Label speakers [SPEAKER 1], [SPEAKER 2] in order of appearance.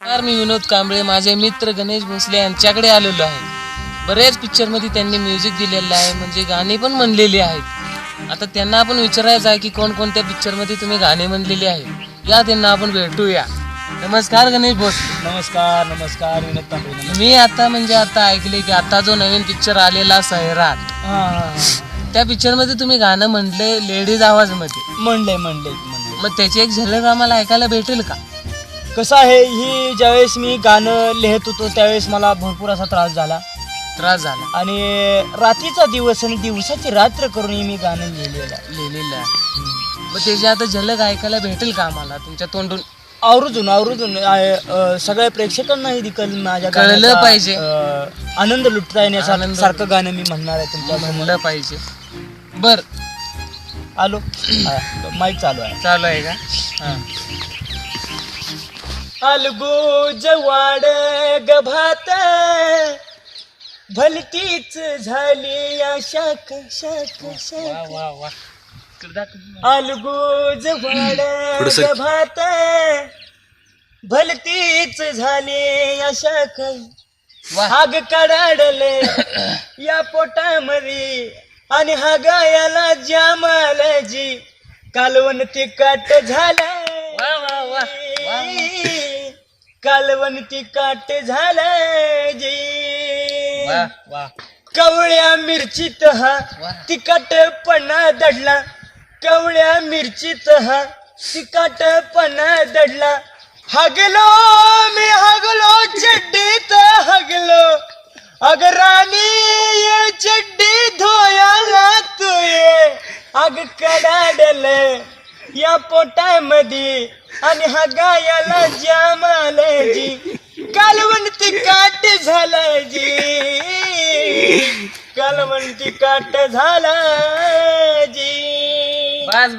[SPEAKER 1] मी विनोद कांबळे माझे मित्र गणेश भोसले यांच्याकडे आलेलो आहे. बरेच पिक्चर मध्ये त्यांनी म्युझिक दिलेलं आहे, म्हणजे गाणी पण म्हणलेली आहेत. आता त्यांना आपण विचारायचं आहे की कोणकोणत्या पिक्चर मध्ये तुम्ही गाणी म्हणलेली आहेत. या त्यांना आपण भेटूया. नमस्कार गणेश भोसले.
[SPEAKER 2] नमस्कार नमस्कार विनोद कांबळे.
[SPEAKER 1] मी आता ऐकले की आता जो नवीन पिक्चर आलेला सैराट, त्या पिक्चर मध्ये तुम्ही गाणं म्हणले लेडीज आवाज मध्ये.
[SPEAKER 2] म्हणले
[SPEAKER 1] मग त्याची एक झलक आम्हाला ऐकायला भेटेल का?
[SPEAKER 2] कसं आहे, ही ज्यावेळेस मी गाणं लिहित होतो त्यावेळेस मला भरपूर असा त्रास झाला आणि रात्रीचा दिवस आणि दिवसाची रात्र करून मी गाणं लिहिलेलं आहे.
[SPEAKER 1] मग त्याची आता झलक ऐकायला भेटेल का आम्हाला तुमच्या तोंडून?
[SPEAKER 2] आवर्जून सगळ्या प्रेक्षकांनाही देखील माझ्या
[SPEAKER 1] कळलं पाहिजे,
[SPEAKER 2] आनंद लुटता येण्यासारखं गाणं मी म्हणणार आहे तुमच्या
[SPEAKER 1] म्हणलं पाहिजे. बर
[SPEAKER 2] आलो. माईक चालू आहे
[SPEAKER 1] का?
[SPEAKER 2] अलगोज वाड गभात भलतीच झाली या शाख अलगोज वाड गभात भलतीच झाली या शाख हाग कडाडले या पोटामध्ये आणि हा गायाला जामालाजी कालवण तिखट झालं कालवण तिखट झालं जी कवळ्या मिरचीत हा तिखटपणा दडला कवळ्या मिरचीत हा तिखटपणा दडला हगलो मी चड्डीत हगलो अग राणी ये चड्डी धोयाला तू ये अग कडाडल या पोटामध्ये आणि हा गायाला जामाल जी कालवण तिखट झालं जी कालवण तिखट झालं जी.
[SPEAKER 1] बस